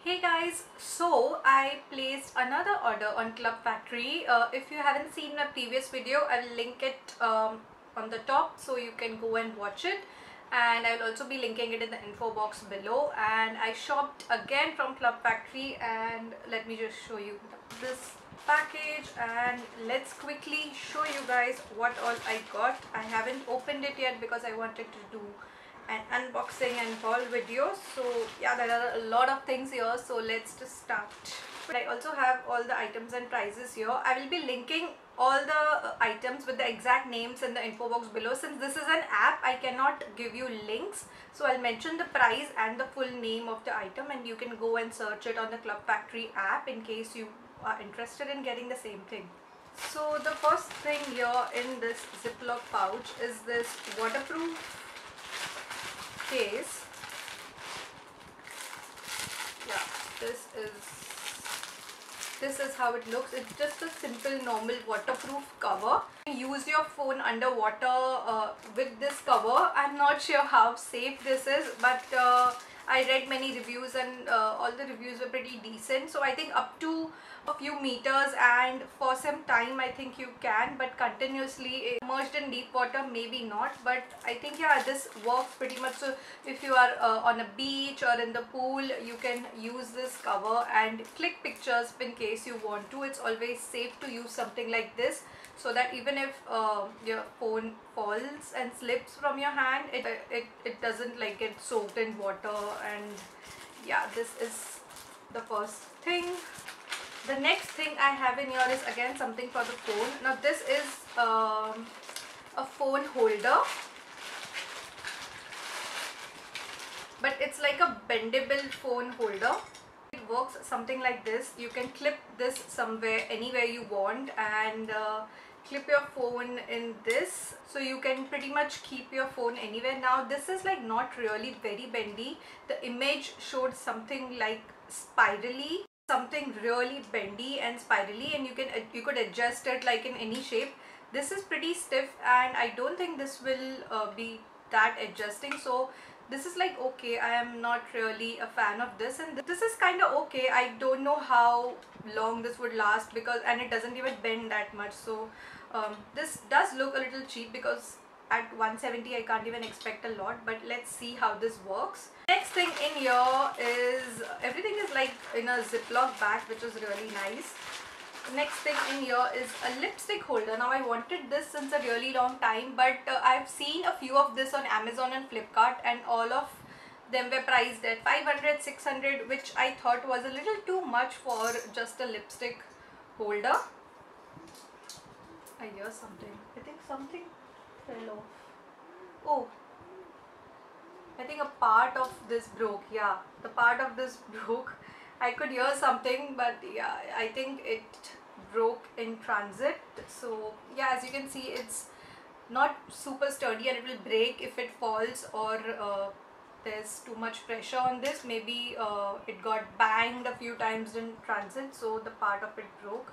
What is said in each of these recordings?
Hey guys, so I placed another order on Clubfactory. If you haven't seen my previous video, I'll link it on the top so you can go and watch it, and I'll also be linking it in the info box below. And I shopped again from Clubfactory, and let me just show you this package and let's quickly show you guys what all I got. I haven't opened it yet because I wanted to do an unboxing and haul video. So yeah, there are a lot of things here, so let's just start. But I also have all the items and prices here. I will be linking all the items with the exact names in the info box below. Since this is an app, I cannot give you links, so I'll mention the price and the full name of the item, and you can go and search it on the Clubfactory app in case you are interested in getting the same thing. So the first thing here in this Ziploc pouch is this waterproof case. Yeah, this is how it looks. It's just a simple normal waterproof cover. Use your phone underwater with this cover. I'm not sure how safe this is, but I read many reviews and all the reviews were pretty decent. So I think up to a few meters and for some time I think you can, but continuously immersed in deep water maybe not. But I think yeah, this works pretty much. So if you are on a beach or in the pool, you can use this cover and click pictures in case you want to. It's always safe to use something like this, so that even if your phone falls and slips from your hand, it doesn't like get soaked in water. And yeah, this is the first thing. The next thing I have in here is again something for the phone. Now this is a phone holder, but it's like a bendable phone holder. It works something like this. You can clip this somewhere, anywhere you want, and clip your phone in this, so you can pretty much keep your phone anywhere. Now this is like not really very bendy. The image showed something like spirally, something really bendy and spirally, and you could adjust it like in any shape. This is pretty stiff and I don't think this will be that adjusting, so this is like okay. I am not really a fan of this, and this is kind of okay. I don't know how long this would last because, and it doesn't even bend that much. So this does look a little cheap because at 170 I can't even expect a lot, but let's see how this works. Next thing in here is, everything is like in a Ziploc bag, which is really nice. Next thing in here is a lipstick holder. Now I wanted this since a really long time, but I've seen a few of this on Amazon and Flipkart, and all of them were priced at 500, 600, which I thought was a little too much for just a lipstick holder. I hear something. I think something fell off. Oh, I think a part of this broke. Yeah, the part of this broke. I could hear something, but yeah, I think it broke in transit. So yeah, as you can see, it's not super sturdy and it will break if it falls, or there's too much pressure on this. Maybe it got banged a few times in transit, so the part of it broke.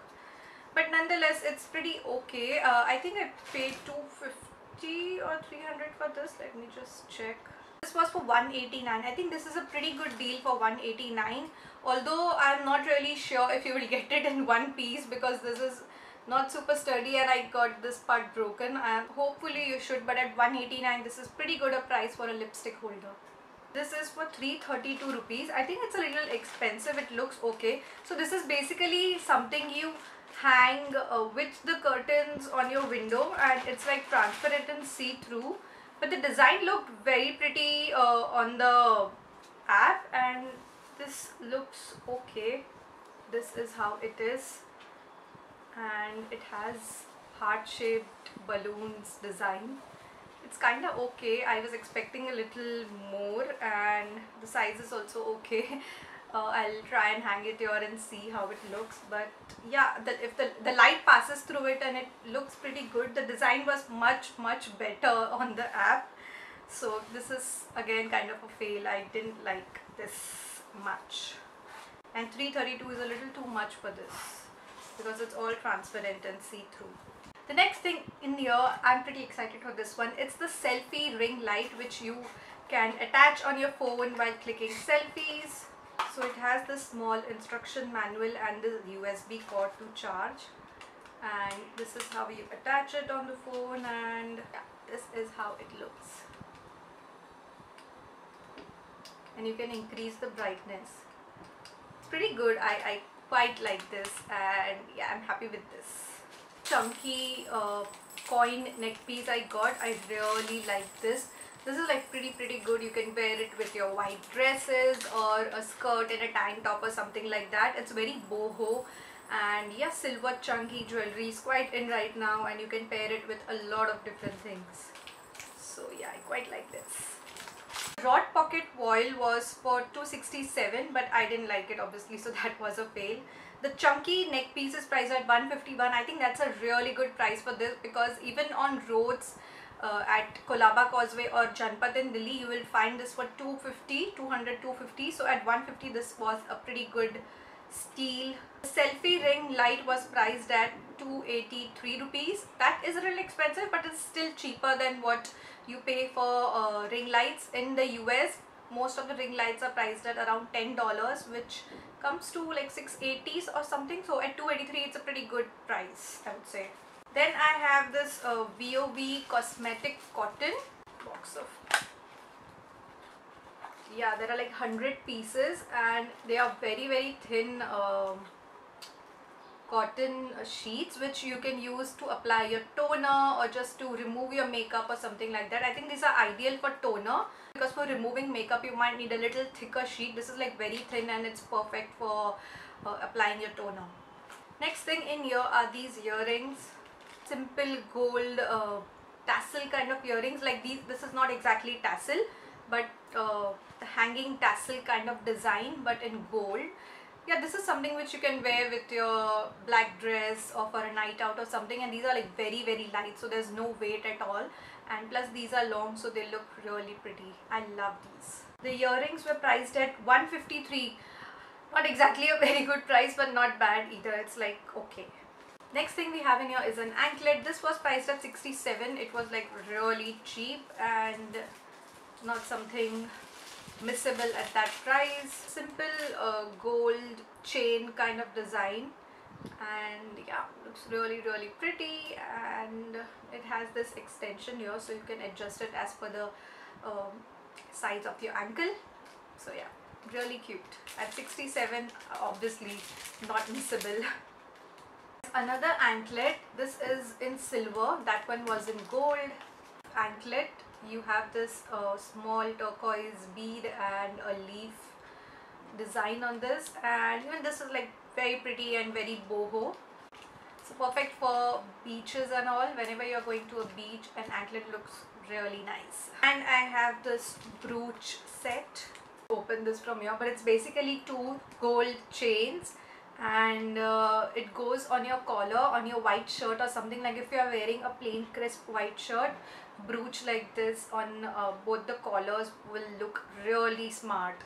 But nonetheless, it's pretty okay. I think I paid 250 or 300 for this. Let me just check. This was for 189. I think this is a pretty good deal for 189. Although I'm not really sure if you will get it in one piece because this is not super sturdy and I got this part broken. Hopefully you should, but at 189 this is pretty good a price for a lipstick holder. This is for 332 rupees. I think it's a little expensive. It looks okay. So this is basically something you hang with the curtains on your window, and it's like transparent and see-through. But the design looked very pretty on the app, and this looks okay. This is how it is, and it has heart-shaped balloons design. It's kind of okay. I was expecting a little more, and the size is also okay. I'll try and hang it here and see how it looks. But yeah, if the light passes through it, and it looks pretty good. The design was much better on the app, so this is again kind of a fail. I didn't like this much, and 332 is a little too much for this because it's all transparent and see-through. The next thing in here, I'm pretty excited for this one. It's the Selfie ring light, which you can attach on your phone while clicking selfies. So it has this small instruction manual and this USB cord to charge, and this is how you attach it on the phone, and yeah, this is how it looks. And you can increase the brightness. It's pretty good. I quite like this, and yeah, I'm happy with this. Chunky coin neck piece I got. I really like this. This is like pretty good. You can wear it with your white dresses or a skirt and a tank top or something like that. It's very boho, and yeah, silver chunky jewelry is quite in right now, and you can pair it with a lot of different things. So yeah, I quite like this. Broad pocket voile was for $267, but I didn't like it obviously, so that was a fail. The chunky neck piece is priced at $151. I think that's a really good price for this, because even on roads at Kolaba Causeway or Janpat in Delhi, you will find this for 250. So at 150, this was a pretty good steal. The selfie ring light was priced at 283 rupees. That is a little expensive, but it's still cheaper than what you pay for ring lights in the US. Most of the ring lights are priced at around $10, which comes to like 680s or something. So at 283, it's a pretty good price, I would say. Then I have this VOV cosmetic cotton box of, yeah, there are like 100 pieces, and they are very thin cotton sheets, which you can use to apply your toner or just to remove your makeup or something like that. I think these are ideal for toner, because for removing makeup you might need a little thicker sheet. This is like very thin, and it's perfect for applying your toner. Next thing in here are these earrings. Simple gold tassel kind of earrings. Like these, this is not exactly tassel, but hanging tassel kind of design, but in gold. Yeah, this is something which you can wear with your black dress or for a night out or something, and these are like very light, so there's no weight at all, and plus these are long, so they look really pretty. I love these. The earrings were priced at 153. Not exactly a very good price, but not bad either. It's like okay. Next thing we have in here is an anklet. This was priced at 67. It was like really cheap and not something missable at that price. Simple gold chain kind of design, and yeah, looks really pretty, and it has this extension here, so you can adjust it as per the size of your ankle. So yeah, really cute. At 67, obviously not missable. Another anklet. This is in silver. That one was in gold. Anklet, you have this small turquoise bead and a leaf design on this, and even this is like very pretty and very boho. So perfect for beaches and all. Whenever you're going to a beach, an anklet looks really nice. And I have this brooch set. Open this from here, but it's basically two gold chains, and it goes on your collar on your white shirt or something. Like if you are wearing a plain crisp white shirt, brooch like this on both the collars will look really smart.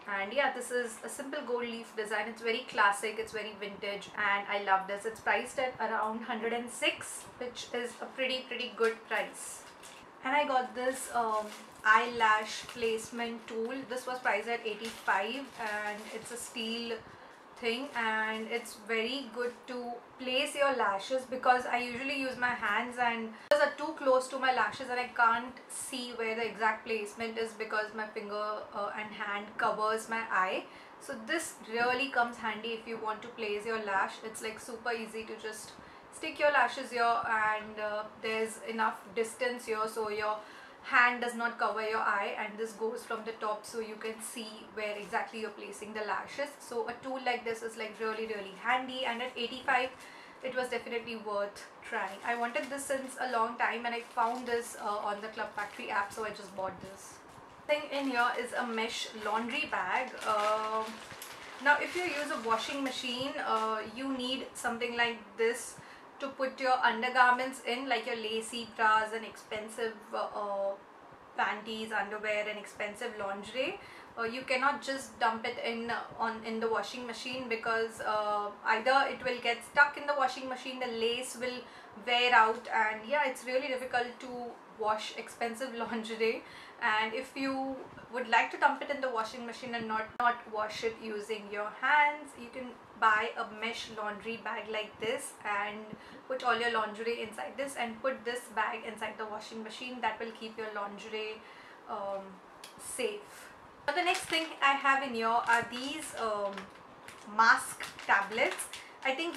And yeah, this is a simple gold leaf design. It's very classic, it's very vintage, and I love this. It's priced at around 106, which is a pretty good price. And I got this eyelash placement tool. This was priced at 85, and it's a steel thing, and it's very good to place your lashes, because I usually use my hands and those are too close to my lashes and I can't see where the exact placement is because my finger and hand covers my eye. So this really comes handy if you want to place your lash. It's like super easy to just stick your lashes here, and there's enough distance here so your hand does not cover your eye, and this goes from the top so you can see where exactly you're placing the lashes. So a tool like this is like really handy, and at 85 it was definitely worth trying. I wanted this since a long time, and I found this on the Clubfactory app, so I just bought this. Thing in here is a mesh laundry bag. Now if you use a washing machine, you need something like this to put your undergarments in, like your lacy bras and expensive panties, underwear and expensive lingerie. you cannot just dump it in the washing machine, because either it will get stuck in the washing machine, the lace will wear out, and yeah, it's really difficult to wash expensive lingerie. And if you would like to dump it in the washing machine and not wash it using your hands, you can buy a mesh laundry bag like this and put all your lingerie inside this and put this bag inside the washing machine. That will keep your lingerie safe. Now the next thing I have in here are these mask tablets. I think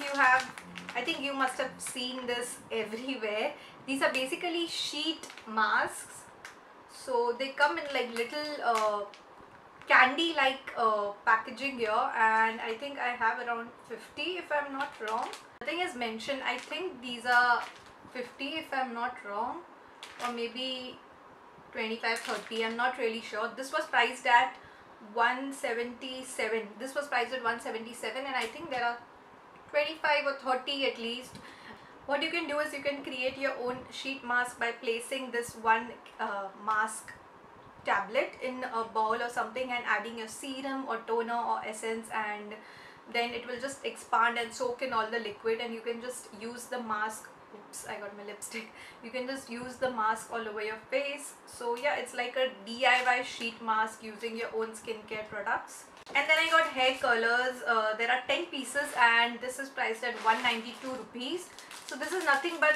you must have seen this everywhere. These are basically sheet masks. So they come in like little candy like packaging here, and I think I have around 50 if I'm not wrong. Nothing is mentioned. I think these are 50 if I'm not wrong, or maybe 25-30, I'm not really sure. This was priced at 177. This was priced at 177, and I think there are 25 or 30 at least. What you can do is you can create your own sheet mask by placing this one mask tablet in a bowl or something and adding your serum or toner or essence, and then it will just expand and soak in all the liquid, and you can just use the mask. Oops, I got my lipstick. You can just use the mask all over your face. So yeah, it's like a DIY sheet mask using your own skincare products. And then I got hair curlers. There are 10 pieces and this is priced at 192 rupees. So this is nothing but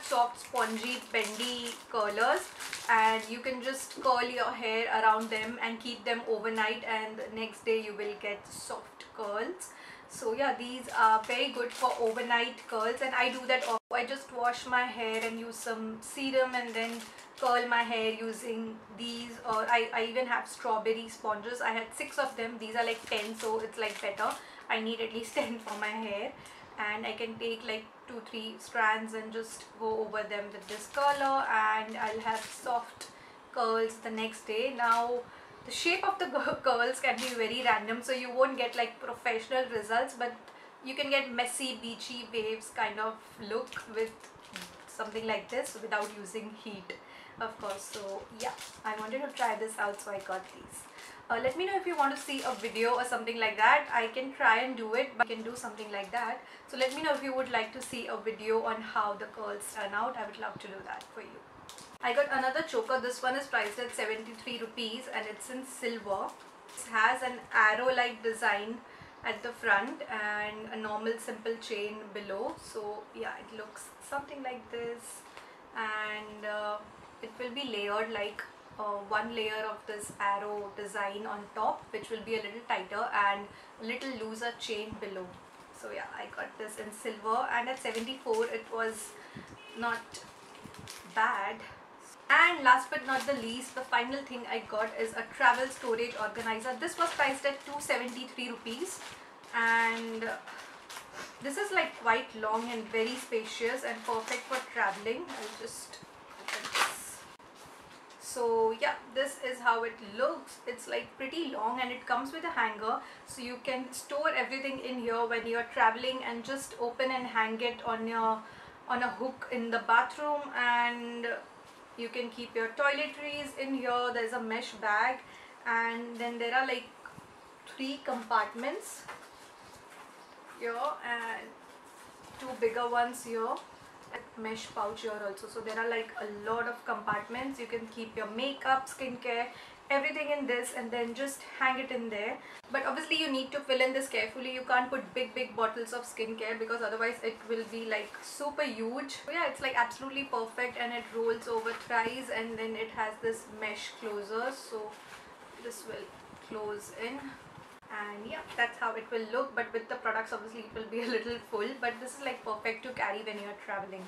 soft, spongy, bendy curlers, and you can just curl your hair around them and keep them overnight, and the next day you will get soft curls. So yeah, these are very good for overnight curls, and I do that also. I just wash my hair and use some serum and then curl my hair using these, or I even have strawberry sponges. I had 6 of them. These are like 10, so it's like better. I need at least 10 for my hair, and I can take like 2-3 strands and just go over them with this curler, and I'll have soft curls the next day. Now the shape of the curls can be very random, so you won't get like professional results, but you can get messy, beachy waves kind of look with something like this without using heat, of course. So yeah, I wanted to try this out, so I got these. Let me know if you want to see a video or something like that. I can try and do it, but I can do something like that. So let me know if you would like to see a video on how the curls turn out. I would love to do that for you. I got another choker. This one is priced at 73 rupees and it's in silver. It has an arrow-like design at the front and a normal simple chain below. So yeah, it looks something like this, and it will be layered like one layer of this arrow design on top, which will be a little tighter, and a little looser chain below. So yeah, I got this in silver, and at 74 it was not bad. And last but not the least, the final thing I got is a travel storage organizer. This was priced at 273 rupees, and this is like quite long and very spacious and perfect for traveling. I'll just open this. So yeah, this is how it looks. It's like pretty long and it comes with a hanger, so you can store everything in here when you're traveling and just open and hang it on a hook in the bathroom, and you can keep your toiletries in here. There's a mesh bag, and then there are like 3 compartments here and 2 bigger ones here. A mesh pouch here also. So there are like a lot of compartments. You can keep your makeup, skincare, everything in this, and then just hang it in there. But obviously you need to fill in this carefully. You can't put big bottles of skincare because otherwise it will be like super huge. So yeah, it's like absolutely perfect, and it rolls over thrice, and then it has this mesh closer, so this will close in. And yeah, that's how it will look, but with the products obviously it will be a little full, but this is like perfect to carry when you're traveling.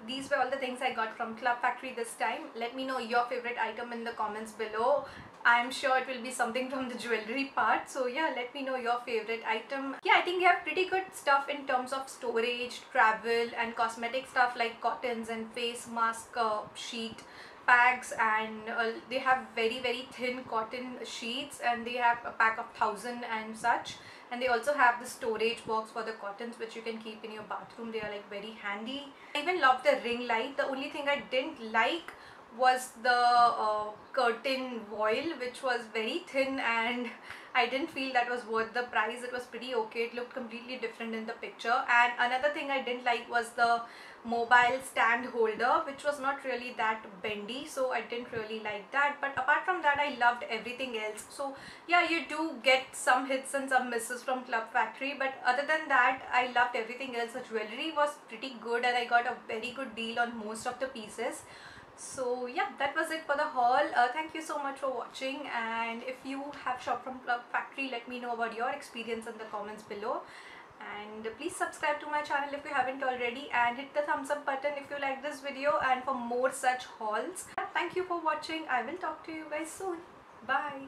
These were all the things I got from Clubfactory this time. Let me know your favorite item in the comments below. I'm sure it will be something from the jewelry part, so yeah, let me know your favorite item. Yeah, I think they have pretty good stuff in terms of storage, travel, and cosmetic stuff like cottons and face mask sheet packs, and they have very thin cotton sheets, and they have a pack of 1,000 and such, and they also have the storage box for the cottons which you can keep in your bathroom. They are like very handy. I even love the ring light. The only thing I didn't like was the curtain voile, which was very thin, and I didn't feel that was worth the price. It was pretty okay. It looked completely different in the picture. And another thing I didn't like was the mobile stand holder, which was not really that bendy, so I didn't really like that. But apart from that, I loved everything else. So yeah, you do get some hits and some misses from Clubfactory, but other than that, I loved everything else. The jewelry was pretty good, and I got a very good deal on most of the pieces. So yeah, that was it for the haul. Thank you so much for watching, and if you have shopped from Clubfactory, let me know about your experience in the comments below. And please subscribe to my channel if you haven't already, and hit the thumbs up button if you like this video and for more such hauls. Thank you for watching. I will talk to you guys soon. Bye.